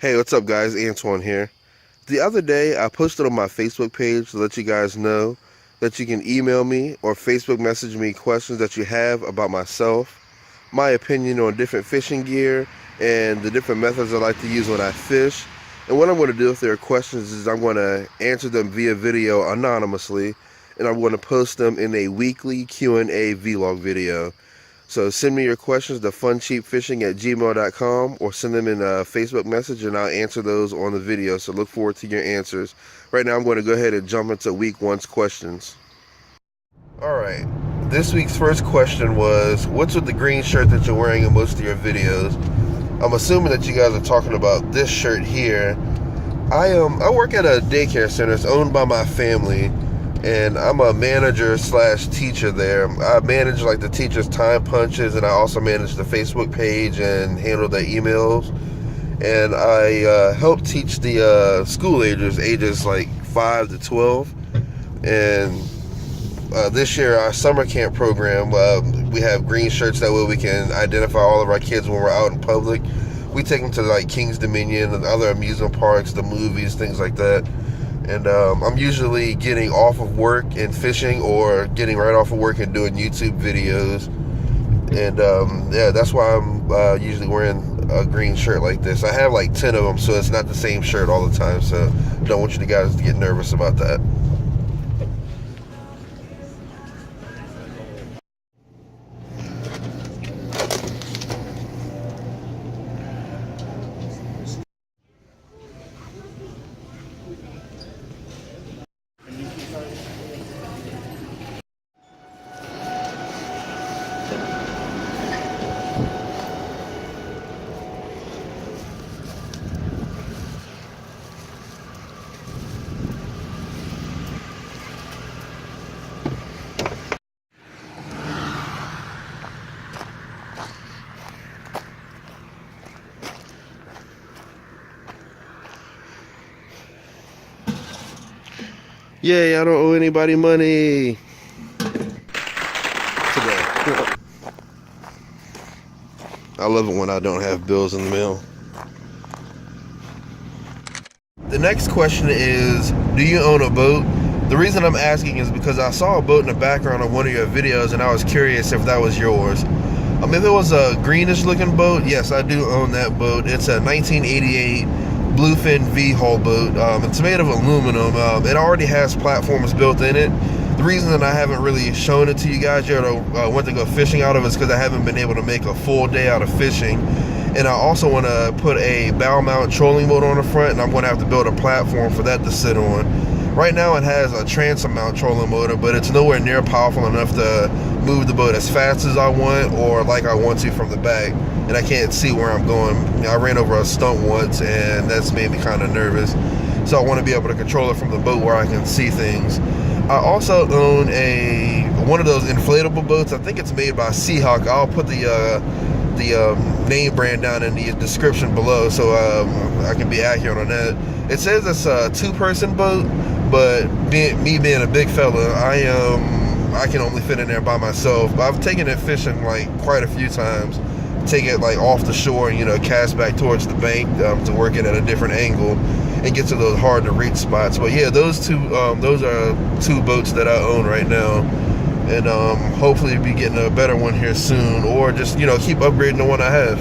Hey, what's up, guys? Antoine here. The other day, I posted on my Facebook page to let you guys know that you can email me or Facebook message me questions that you have about myself, my opinion on different fishing gear, and the different methods I like to use when I fish. And what I'm going to do if there are questions is I'm going to answer them via video anonymously, and I'm going to post them in a weekly Q&A vlog video. So send me your questions to funcheapfishing@gmail.com or send them in a Facebook message and I'll answer those on the video. So look forward to your answers. Right now I'm going to go ahead and jump into week one's questions. Alright, this week's first question was, what's with the green shirt that you're wearing in most of your videos? I'm assuming that you guys are talking about this shirt here. I work at a daycare center. It's owned by my family. And I'm a manager slash teacher there. I manage like the teachers' time punches, and I also manage the Facebook page and handle their emails. And I help teach the school ages like 5 to 12. And this year, our summer camp program, we have green shirts. That way we can identify all of our kids when we're out in public. We take them to like King's Dominion and other amusement parks, the movies, things like that. And I'm usually getting off of work and fishing, or getting right off of work and doing YouTube videos. And yeah, that's why I'm usually wearing a green shirt like this. I have like 10 of them, so it's not the same shirt all the time. So don't want you guys to get nervous about that. Yay, I don't owe anybody money today. I love it when I don't have bills in the mail. The next question is, do you own a boat? The reason I'm asking is because I saw a boat in the background of one of your videos and I was curious if that was yours. If it was a greenish looking boat, yes, I do own that boat. It's a 1988 bluefin V-hull boat. It's made of aluminum. It already has platforms built in it. The reason that I haven't really shown it to you guys yet, or went to go fishing out of, is because I haven't been able to make a full day out of fishing. And I also want to put a bow mount trolling motor on the front, and I'm going to have to build a platform for that to sit on. Right now it has a transom mount trolling motor, but it's nowhere near powerful enough to move the boat as fast as I want, or like I want to from the back. And I can't see where I'm going. I ran over a stump once, and that's made me kind of nervous. So I want to be able to control it from the boat where I can see things. I also own one of those inflatable boats. I think it's made by Seahawk. I'll put the name brand down in the description below, so I can be accurate on that. It says it's a two-person boat, but me being a big fella, I can only fit in there by myself. I've taken it fishing like quite a few times. Take it like off the shore and cast back towards the bank to work it at a different angle and get to those hard to reach spots. But yeah, those are two boats that I own right now, and hopefully be getting a better one here soon, or just keep upgrading the one I have.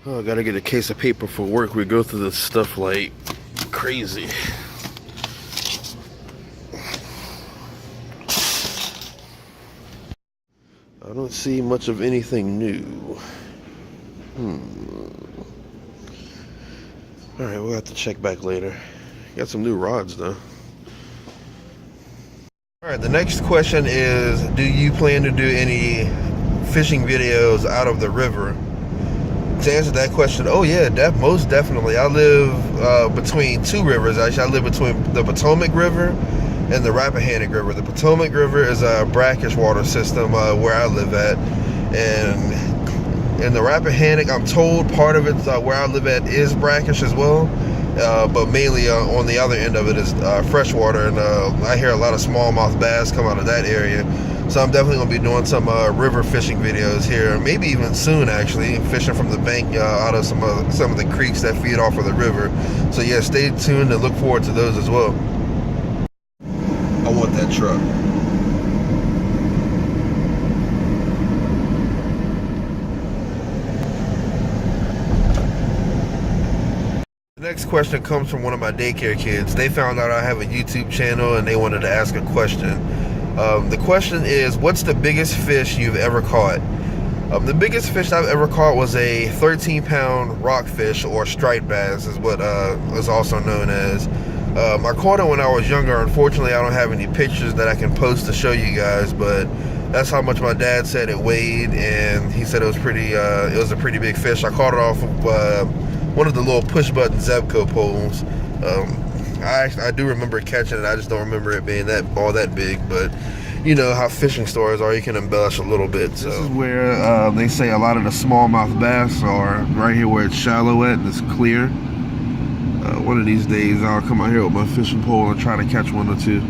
Oh, I gotta get a case of paper for work. We go through this stuff like crazy. I don't see much of anything new. Alright, we'll have to check back later. Got some new rods though. Alright, the next question is, do you plan to do any fishing videos out of the river? To answer that question, oh yeah, most definitely. I live between two rivers. Actually, I live between the Potomac River and the Rappahannock River. The Potomac River is a brackish water system where I live at, and in the Rappahannock, I'm told part of it where I live at is brackish as well. but mainly on the other end of it is freshwater, and I hear a lot of smallmouth bass come out of that area. So I'm definitely going to be doing some river fishing videos here, maybe even soon actually, fishing from the bank out of some of the creeks that feed off of the river. So yeah, stay tuned and look forward to those as well. I want that truck. The next question comes from one of my daycare kids. They found out I have a YouTube channel and they wanted to ask a question. The question is, what's the biggest fish you've ever caught? The biggest fish I've ever caught was a 13-pound rockfish, or striped bass is what is also known as. I caught it when I was younger. Unfortunately, I don't have any pictures that I can post to show you guys, but that's how much my dad said it weighed, and he said it was a pretty big fish. I caught it off of one of the little push-button Zebco poles. I do remember catching it. I just don't remember it being all that big, but you know how fishing stories are, you can embellish a little bit. So. This is where they say a lot of the smallmouth bass are, right here where it's shallow at and it's clear. One of these days I'll come out here with my fishing pole and try to catch one or two.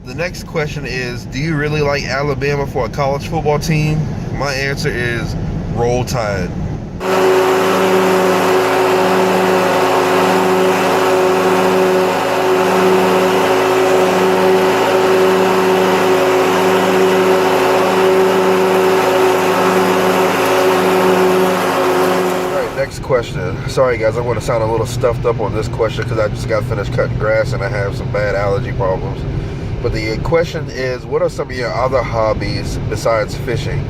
The next question is, do you really like Alabama for a college football team? My answer is Roll Tide. Question. Sorry guys, I'm going to sound a little stuffed up on this question because I just got finished cutting grass and I have some bad allergy problems. But the question is, what are some of your other hobbies besides fishing?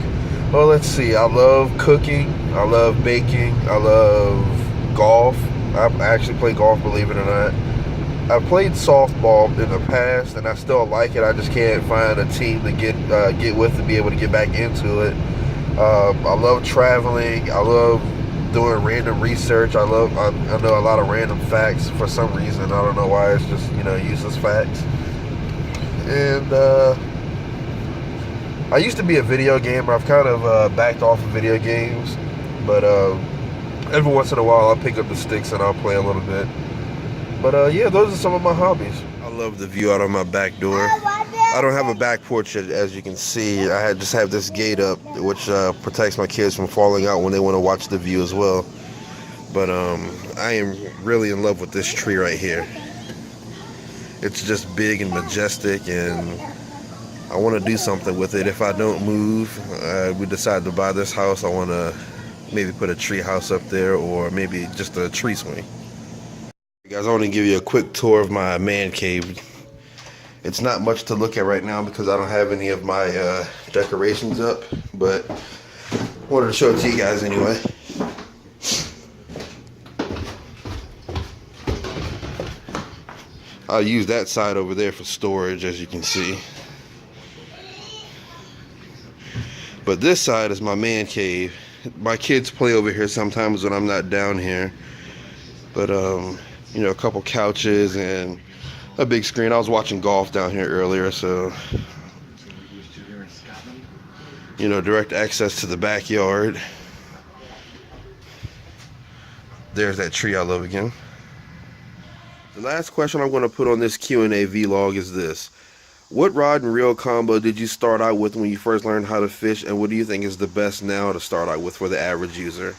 Well, let's see. I love cooking. I love baking. I love golf. I actually play golf, believe it or not. I've played softball in the past and I still like it. I just can't find a team to get with to be able to get back into it. I love traveling. I love doing random research. I know a lot of random facts for some reason. I don't know why. It's just, useless facts. And I used to be a video gamer. I've kind of backed off of video games, but every once in a while I'll pick up the sticks and I'll play a little bit. But yeah, those are some of my hobbies. I love the view out of my back door. I don't have a back porch, as you can see. I just have this gate up, which protects my kids from falling out when they want to watch the view as well. But I am really in love with this tree right here. It's just big and majestic, and I want to do something with it. If I don't move, we decide to buy this house, I want to maybe put a tree house up there, or maybe just a tree swing. Hey guys, I want to give you a quick tour of my man cave. It's not much to look at right now because I don't have any of my decorations up, but I wanted to show it to you guys anyway. I'll use that side over there for storage, as you can see. But this side is my man cave. My kids play over here sometimes when I'm not down here. But, a couple couches and a big screen. I was watching golf down here earlier, so direct access to the backyard. There's that tree I love again. The last question I'm going to put on this Q&A vlog is this: what rod and reel combo did you start out with when you first learned how to fish, and what do you think is the best now to start out with for the average user?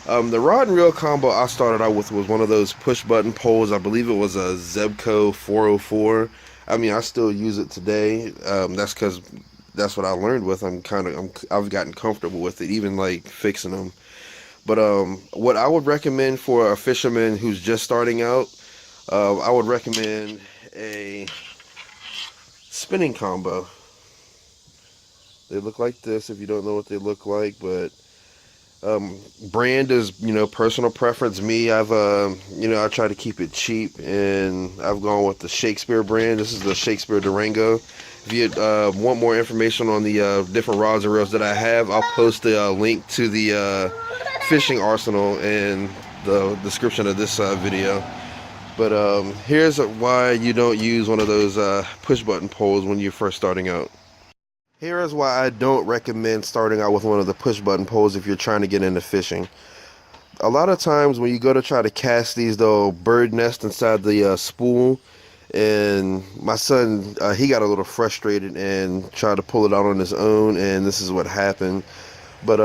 The rod and reel combo I started out with was one of those push button poles. I believe it was a Zebco 404. I mean, I still use it today. That's because that's what I learned with. I've gotten comfortable with it, even like fixing them. But what I would recommend for a fisherman who's just starting out, I would recommend a spinning combo. They look like this if you don't know what they look like, but brand is personal preference. Me, I've I try to keep it cheap, and I've gone with the Shakespeare brand. This is the Shakespeare Durango. If you want more information on the different rods and reels that I have, I'll post a link to the fishing arsenal in the description of this video. But here's why you don't use one of those push button poles when you're first starting out. Here is why I don't recommend starting out with one of the push button poles if you're trying to get into fishing. A lot of times when you go to try to cast these, they'll bird nest inside the spool. And my son, he got a little frustrated and tried to pull it out on his own, and this is what happened. But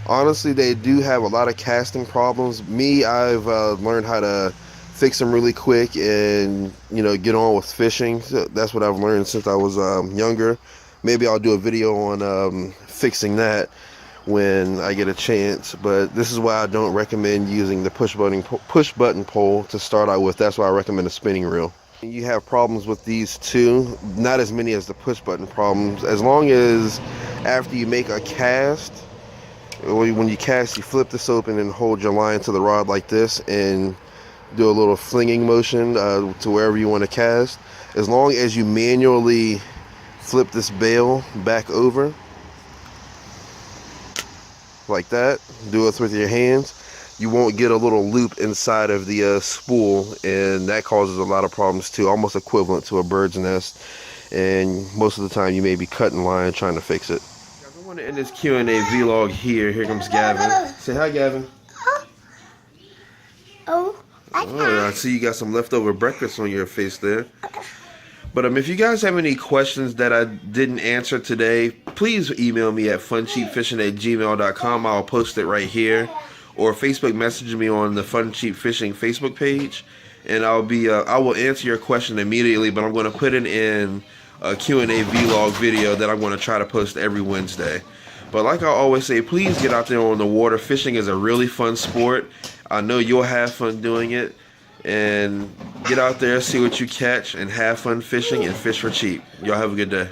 honestly, they do have a lot of casting problems. Me, I've learned how to fix them really quick and, you know, get on with fishing. So that's what I've learned since I was younger. Maybe I'll do a video on fixing that when I get a chance, but this is why I don't recommend using the push button pole to start out with. That's why I recommend a spinning reel. You have problems with these too, not as many as the push button problems. As long as after you make a cast, when you cast, you flip this open and hold your line to the rod like this and do a little flinging motion to wherever you want to cast. As long as you manually flip this bail back over like that, do it with your hands, you won't get a little loop inside of the spool, and that causes a lot of problems too, almost equivalent to a bird's nest, and most of the time you may be cutting line trying to fix it. I want to end this Q&A vlog here. Here comes Gavin. Say hi, Gavin. Oh, I see you got some leftover breakfast on your face there. But if you guys have any questions that I didn't answer today, please email me at funcheapfishing@gmail.com. I'll post it right here, or Facebook message me on the Fun Cheap Fishing Facebook page, and I will answer your question immediately. But I'm going to put it in a Q&A vlog video that I'm going to try to post every Wednesday. But like I always say, please get out there on the water. Fishing is a really fun sport. I know you'll have fun doing it. And get out there, see what you catch, and have fun fishing and fish for cheap. Y'all have a good day.